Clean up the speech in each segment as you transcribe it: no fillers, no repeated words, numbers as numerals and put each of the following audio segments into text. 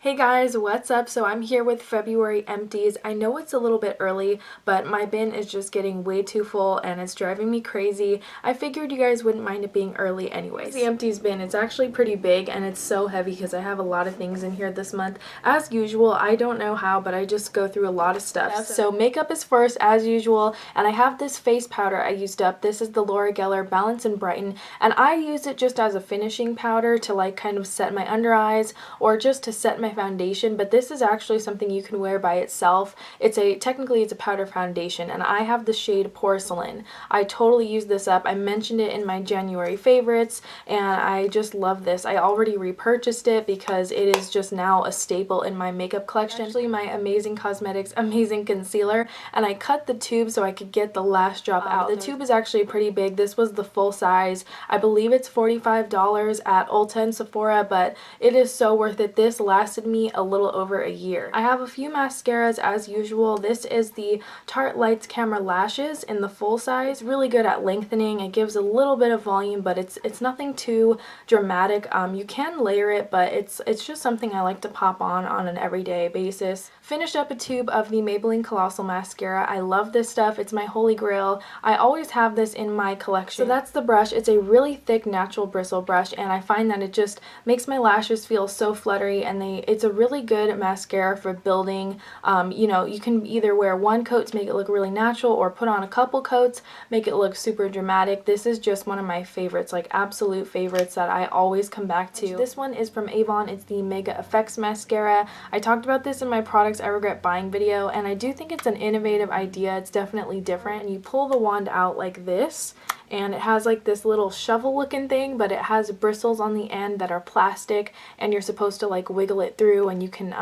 Hey guys, what's up? So I'm here with February empties. I know it's a little bit early, but my bin is just getting way too full and it's driving me crazy. I figured you guys wouldn't mind it being early anyways. The empties bin, it's actually pretty big and it's so heavy because I have a lot of things in here this month. As usual, I don't know how, but I just go through a lot of stuff. So makeup is first as usual, and I have this face powder I used up. This is the Laura Geller Balance and Brighten, and I use it just as a finishing powder to like kind of set my under eyes or just to set my foundation, but this is actually something you can wear by itself. Technically it's a powder foundation, and I have the shade Porcelain. I totally use this up. I mentioned it in my January favorites and I just love this. I already repurchased it because it is just now a staple in my makeup collection. Actually my Amazing Cosmetics Amazing Concealer, and I cut the tube so I could get the last drop out. The tube is actually pretty big. This was the full size. I believe it's $45 at Ulta and Sephora, but it is so worth it. This lasted me a little over a year. I have a few mascaras as usual. This is the Tarte Lights Camera Lashes in the full size. It's really good at lengthening. It gives a little bit of volume, but it's nothing too dramatic. You can layer it, but it's just something I like to pop on an everyday basis. Finished up a tube of the Maybelline Colossal mascara. I love this stuff. It's my holy grail. I always have this in my collection. So that's the brush. It's a really thick natural bristle brush, and I find that it just makes my lashes feel so fluttery, and it's a really good mascara for building. You know, you can either wear one coat to make it look really natural or put on a couple coats, make it look super dramatic. This is just one of my favorites, like absolute favorites that I always come back to. This one is from Avon. It's the Mega Effects mascara. I talked about this in my products I regret buying video, and I do think it's an innovative idea. It's definitely different. And you pull the wand out like this, and it has like this little shovel looking thing, but it has bristles on the end that are plastic, and you're supposed to like wiggle it through, and you can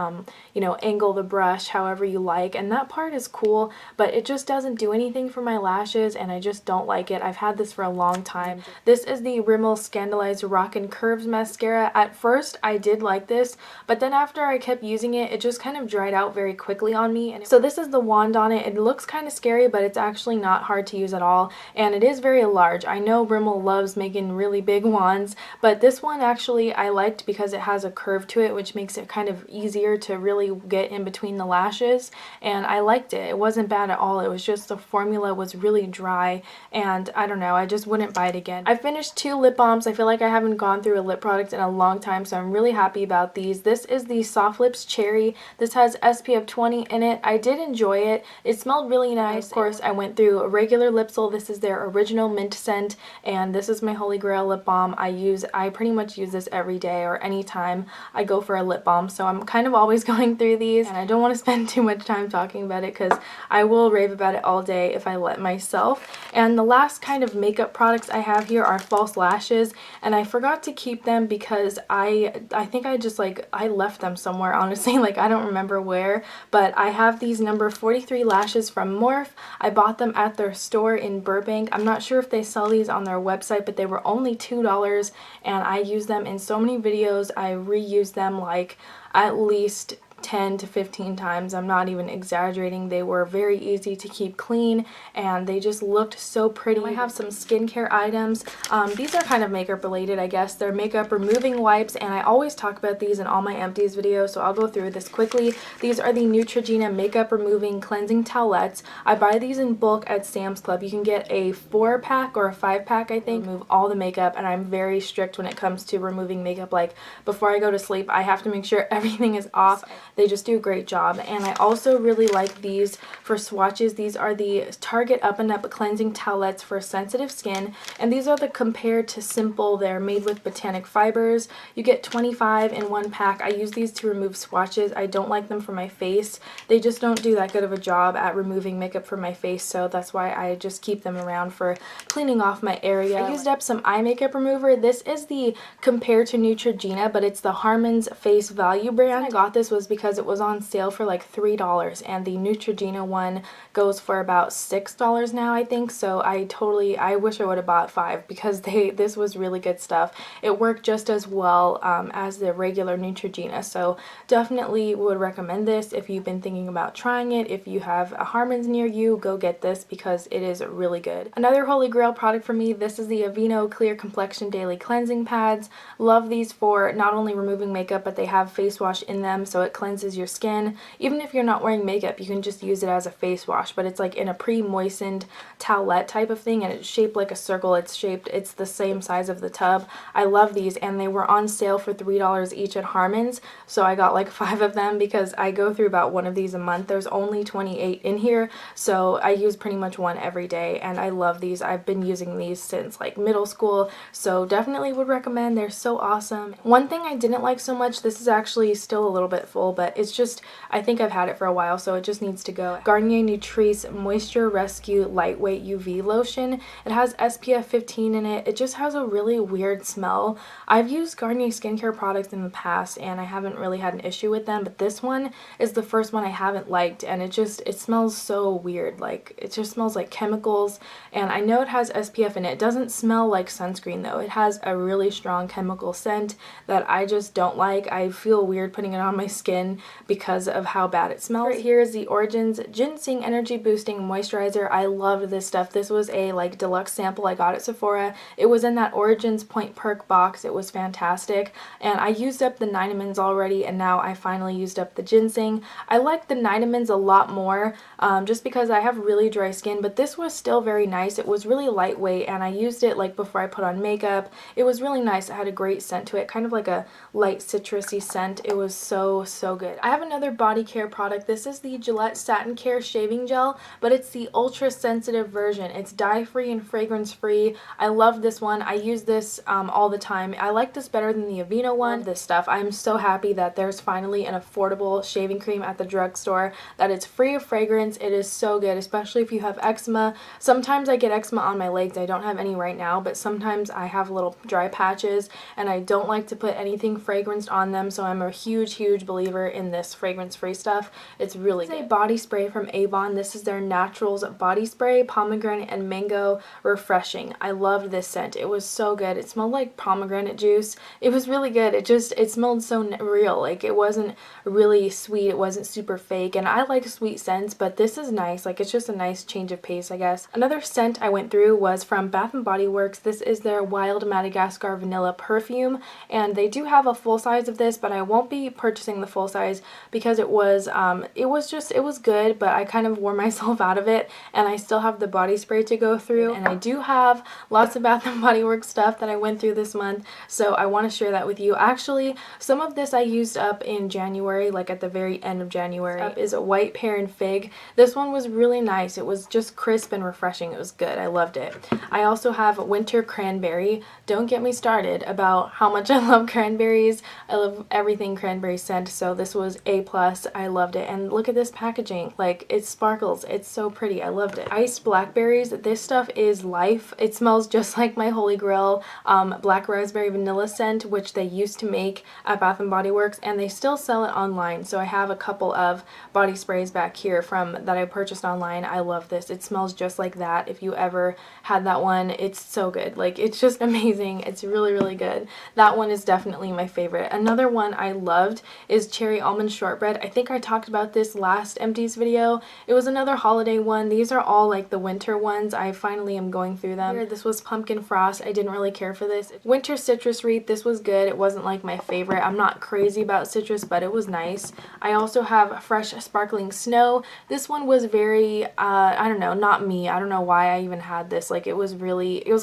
you know, angle the brush however you like, and that part is cool, but it just doesn't do anything for my lashes, and I just don't like it. I've had this for a long time. This is the Rimmel Scandaleyes Rockin Curves mascara. At first I did like this, but then after I kept using it, it just kind of dried out very quickly on me. And so this is the wand on it. It looks kind of scary, but it's actually not hard to use at all, and it is very large. I know Rimmel loves making really big wands, but this one actually I liked because it has a curve to it, which makes it kind of easier to really get in between the lashes, and I liked it. It wasn't bad at all. It was just the formula was really dry, and I don't know, I just wouldn't buy it again. I finished 2 lip balms. I feel like I haven't gone through a lip product in a long time, so I'm really happy about these. This is the Softlips Cherry. This has SPF 20 in it. I did enjoy it. It smelled really nice. Of course, I went through a regular Lypsyl. This is their original mint scent, and this is my holy grail lip balm. I pretty much use this every day or anytime I go for a lip balm, so I'm kind of always going through these, and I don't want to spend too much time talking about it because I will rave about it all day if I let myself. And the last kind of makeup products I have here are false lashes, and I forgot to keep them because I think I just like I left them somewhere, honestly. Like I don't remember where, but I have these number 43 lashes from Morphe. I bought them at their store in Burbank. I'm not sure if they sell these on their website, but they were only $2, and I use them in so many videos. I reuse them like at least 10 to 15 times. I'm not even exaggerating. They were very easy to keep clean, and they just looked so pretty. I have some skincare items. These are kind of makeup related, I guess. They're makeup removing wipes, and I always talk about these in all my empties videos, so I'll go through this quickly. These are the Neutrogena makeup removing cleansing towelettes. I buy these in bulk at Sam's Club. You can get a 4-pack or a 5-pack, I think. Remove all the makeup, and I'm very strict when it comes to removing makeup. Like before I go to sleep, I have to make sure everything is off. They just do a great job. And I also really like these for swatches. These are the Target Up&Up cleansing towelettes for sensitive skin, and these are the compared to simple. They're made with botanic fibers. You get 25 in 1 pack. I use these to remove swatches. I don't like them for my face. They just don't do that good of a job at removing makeup from my face, so that's why I just keep them around for cleaning off my area. I used up some eye makeup remover. This is the compared to Neutrogena, but it's the Harmon's Face Value brand. I got this was because because it was on sale for like $3, and the Neutrogena one goes for about $6 now, I think. So I wish I would have bought 5 because this was really good stuff. It worked just as well as the regular Neutrogena, so definitely would recommend this if you've been thinking about trying it. If you have a Harmon's near you, go get this because it is really good. Another holy grail product for me, this is the Aveeno Clear Complexion Daily Cleansing Pads. Love these for not only removing makeup, but they have face wash in them, so it cleanses your skin. Even if you're not wearing makeup, you can just use it as a face wash, but it's like in a pre-moistened towelette type of thing, and it's shaped like a circle. It's the same size of the tub. I love these, and they were on sale for $3 each at Harmon's, so I got like 5 of them because I go through about one of these a month. There's only 28 in here, so I use pretty much one every day, and I love these. I've been using these since like middle school, so definitely would recommend. They're so awesome. One thing I didn't like so much, this is actually still a little bit full, but it's just, I think I've had it for a while, so it just needs to go. Garnier Nutrisse Moisture Rescue Lightweight UV Lotion. It has SPF 15 in it. It just has a really weird smell. I've used Garnier skincare products in the past and I haven't really had an issue with them, but this one is the first one I haven't liked, and it smells so weird. Like, it just smells like chemicals, and I know it has SPF in it. It doesn't smell like sunscreen though. It has a really strong chemical scent that I just don't like. I feel weird putting it on my skin because of how bad it smells. Right here is the Origins Ginseng Energy Boosting Moisturizer. I loved this stuff. This was a like deluxe sample I got at Sephora. It was in that Origins Point Perk box. It was fantastic, and I used up the Ninemins already, and now I finally used up the Ginseng. I like the Ninemins a lot more just because I have really dry skin, but this was still very nice. It was really lightweight, and I used it like before I put on makeup. It was really nice. It had a great scent to it, kind of like a light citrusy scent. It was so good. I have another body care product. This is the Gillette Satin Care Shaving Gel, but it's the ultra sensitive version. It's dye free and fragrance free. I love this one. I use this all the time. I like this better than the Aveeno one. This stuff, I'm so happy that there's finally an affordable shaving cream at the drugstore that it's free of fragrance. It is so good, especially if you have eczema. Sometimes I get eczema on my legs. I don't have any right now, but sometimes I have little dry patches and I don't like to put anything fragranced on them, so I'm a huge believer in this fragrance-free stuff. It's really good. This is a body spray from Avon. This is their Naturals body spray, pomegranate and mango refreshing. I loved this scent. It was so good. It smelled like pomegranate juice. It was really good. It smelled so real. Like, it wasn't really sweet. It wasn't super fake, and I like sweet scents, but this is nice. Like, it's just a nice change of pace, I guess. Another scent I went through was from Bath & Body Works. This is their Wild Madagascar Vanilla Perfume, and they do have a full size of this, but I won't be purchasing the full size because it was good, but I kind of wore myself out of it, and I still have the body spray to go through, and I do have lots of Bath & Body Works stuff that I went through this month, so I want to share that with you. Actually, some of this I used up in January, like at the very end of January. Up is a White Pear and Fig. This one was really nice. It was just crisp and refreshing. It was good. I loved it. I also have Winter Cranberry. Don't get me started about how much I love cranberries. I love everything cranberry scent, so this was A+. I loved it, and look at this packaging. Like, it sparkles. It's so pretty. I loved it. Iced blackberries. This stuff is life. It smells just like my holy grail black raspberry vanilla scent, which they used to make at Bath & Body Works, and they still sell it online. So I have a couple of body sprays back here that I purchased online. I love this. It smells just like that. If you ever had that one, it's so good. Like, it's just amazing. It's really good. That one is definitely my favorite. Another one I loved is Cherry Almond Shortbread. I think I talked about this last Empties video. It was another holiday one. These are all like the winter ones. I finally am going through them. Here, this was Pumpkin Frost. I didn't really care for this. Winter Citrus Wreath. This was good. It wasn't like my favorite. I'm not crazy about citrus, but it was nice. I also have Fresh Sparkling Snow. This one was very, I don't know, not me. I don't know why I even had this. Like, it was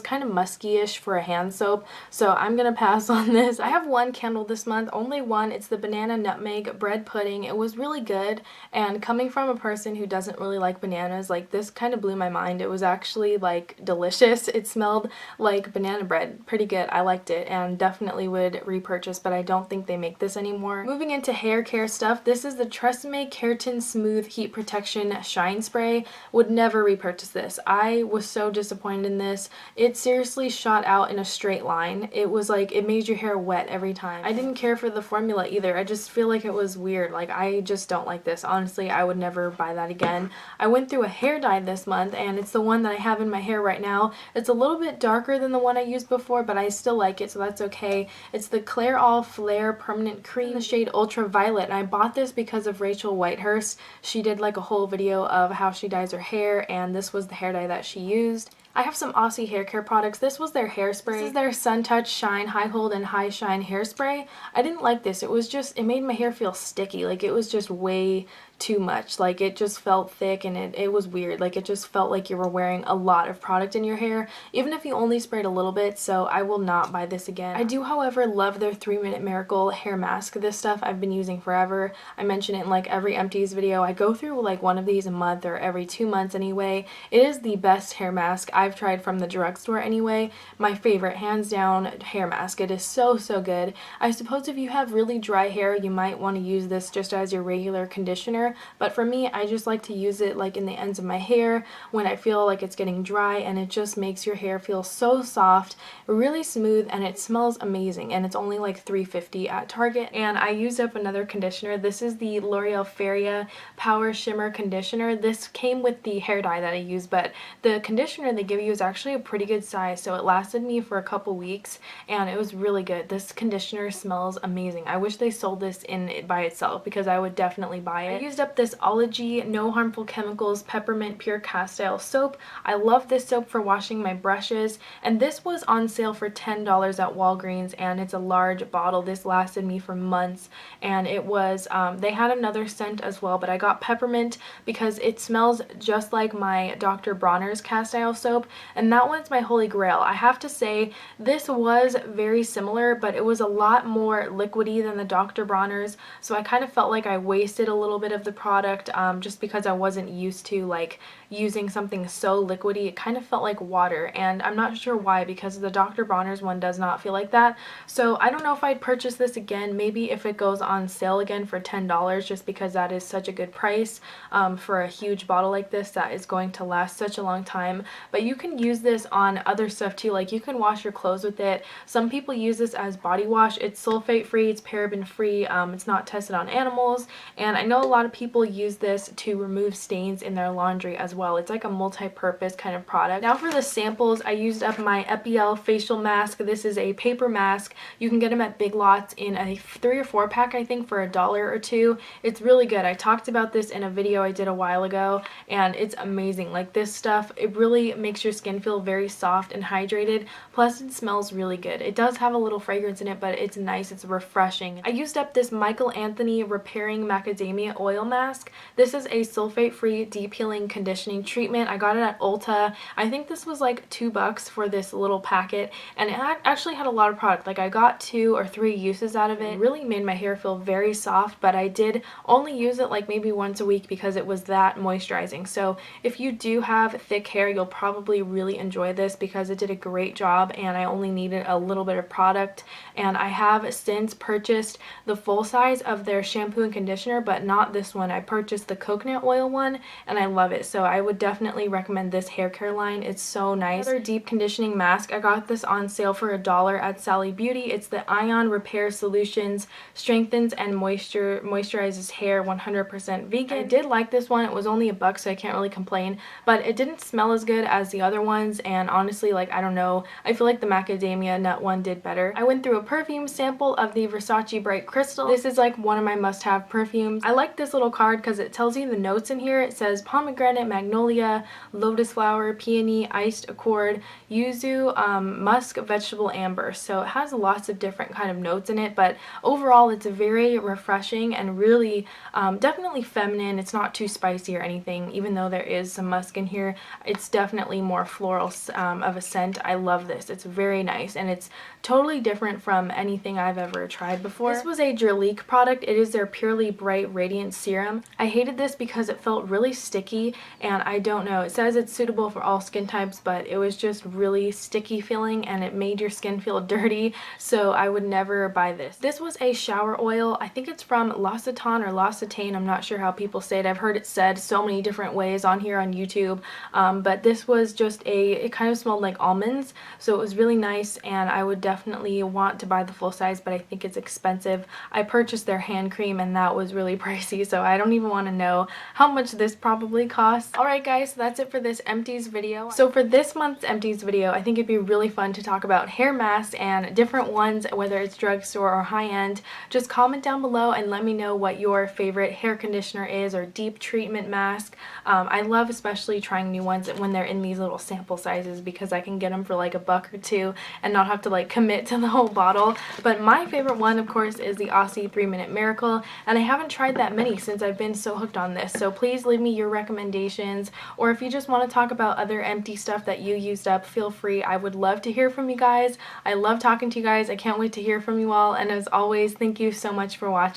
kind of musky-ish for a hand soap, so I'm gonna pass on this. I have one candle this month, only one. It's the Banana Nutmeg Bread Pudding. It was really good, and coming from a person who doesn't really like bananas, like, this kind of blew my mind. It was actually like delicious. It smelled like banana bread. Pretty good. I liked it and definitely would repurchase, but I don't think they make this anymore. Moving into hair care stuff, this is the Tresemme Keratin Smooth Heat Protection Shine Spray. Would never repurchase this. I was so disappointed in this. It seriously shot out in a straight line. It was like, it made your hair wet every time. I didn't care for the formula either. I just feel like it was weird. Like, I just don't like this. Honestly, I would never buy that again. I went through a hair dye this month, and it's the one that I have in my hair right now. It's a little bit darker than the one I used before, but I still like it, so that's okay. It's the Claire All Flare Permanent Cream in the shade Ultraviolet, and I bought this because of Rachel Whitehurst. She did like a whole video of how she dyes her hair, and this was the hair dye that she used. I have some Aussie hair care products. This was their hairspray. This is their Sun Touch Shine High Hold and High Shine hairspray. I didn't like this. It made my hair feel sticky. Like, it was just way too much. Like, it just felt thick, and it was weird. Like, it just felt like you were wearing a lot of product in your hair, even if you only sprayed a little bit, so I will not buy this again. I do, however, love their 3-Minute Miracle hair mask. This stuff I've been using forever. I mention it in like every Empties video. I go through like one of these a month or every 2 months anyway. It is the best hair mask I've tried from the drugstore anyway. My favorite, hands down, hair mask. It is so good. I suppose if you have really dry hair, you might want to use this just as your regular conditioner, but for me, I just like to use it like in the ends of my hair when I feel like it's getting dry, and it just makes your hair feel so soft, really smooth, and it smells amazing, and it's only like $3.50 at Target. And I used up another conditioner. This is the L'Oreal Feria Power Shimmer Conditioner. This came with the hair dye that I used, but the conditioner they give you is actually a pretty good size, so it lasted me for a couple weeks, and it was really good. This conditioner smells amazing. I wish they sold this by itself, because I would definitely buy it. I used up this Ology No Harmful Chemicals Peppermint Pure Castile soap. I love this soap for washing my brushes, and this was on sale for $10 at Walgreens, and it's a large bottle. This lasted me for months, and it was, they had another scent as well, but I got peppermint because it smells just like my Dr. Bronner's Castile soap, and that one's my holy grail. I have to say, this was very similar, but it was a lot more liquidy than the Dr. Bronner's, so I kind of felt like I wasted a little bit of the product just because I wasn't used to like using something so liquidy. It kind of felt like water, and I'm not sure why, because the Dr. Bronner's one does not feel like that. So I don't know if I'd purchase this again. Maybe if it goes on sale again for $10, just because that is such a good price for a huge bottle like this that is going to last such a long time. But you can use this on other stuff too. Like, you can wash your clothes with it. Some people use this as body wash. It's sulfate free, it's paraben free, it's not tested on animals, and I know a lot of people use this to remove stains in their laundry as well. It's like a multi-purpose kind of product. Now for the samples, I used up my Epiel facial mask. This is a paper mask. You can get them at Big Lots in a 3 or 4 pack, I think, for $1 or $2. It's really good. I talked about this in a video I did a while ago, and it's amazing. Like, this stuff, it really makes your skin feel very soft and hydrated, plus it smells really good. It does have a little fragrance in it, but it's nice, it's refreshing. I used up this Michael Anthony Repairing Macadamia Oil Mask. This is a sulfate-free deep healing conditioning treatment. I got it at Ulta. I think this was like $2 for this little packet, and it actually had a lot of product. Like, I got 2 or 3 uses out of it. It really made my hair feel very soft, but I did only use it like maybe once a week because it was that moisturizing. So if you do have thick hair, you'll probably really enjoy this because it did a great job, and I only needed a little bit of product. And I have since purchased the full size of their shampoo and conditioner, but not this one. I purchased the coconut oil one, and I love it. So I would definitely recommend this hair care line. It's so nice. Another deep conditioning mask. I got this on sale for $1 at Sally Beauty. It's the Ion Repair Solutions Strengthens and Moisturizes Hair 100% Vegan. I did like this one. It was only $1, so I can't really complain, but it didn't smell as good as the other ones, and honestly, like, I don't know, I feel like the macadamia nut one did better. I went through a perfume sample of the Versace Bright Crystal. This is like one of my must-have perfumes. I like this little card because it tells you the notes in here. It says pomegranate, magnolia, lotus flower, peony, iced accord, yuzu, musk, vegetable amber. So it has lots of different kind of notes in it, but overall it's very refreshing and really definitely feminine. It's not too spicy or anything, even though there is some musk in here. It's definitely more floral of a scent. I love this. It's very nice, and it's totally different from anything I've ever tried before. This was a Gilette product. It is their Purely Bright Radiant Serum. I hated this because it felt really sticky, and I don't know. It says it's suitable for all skin types, but it was just really sticky feeling, and it made your skin feel dirty, so I would never buy this. This was a shower oil. I think it's from L'Occitane or L'Occitane. I'm not sure how people say it. I've heard it said so many different ways on here on YouTube, but this was just it kind of smelled like almonds, so it was really nice, and I would definitely want to buy the full size, but I think it's expensive. I purchased their hand cream and that was really pricey, so I don't even want to know how much this probably costs. Alright guys, so that's it for this Empties video. So for this month's Empties video, I think it'd be really fun to talk about hair masks and different ones, whether it's drugstore or high-end. Just comment down below and let me know what your favorite hair conditioner is or deep treatment mask. I love especially trying new ones when they're in these little sample sizes because I can get them for like $1 or $2 and not have to like commit to the whole bottle. But my favorite one, of course, is the Aussie 3-Minute Miracle, and I haven't tried that many since I've been so hooked on this. So please leave me your recommendations, or if you just want to talk about other empty stuff that you used up, feel free. I would love to hear from you guys. I love talking to you guys. I can't wait to hear from you all, and as always, thank you so much for watching.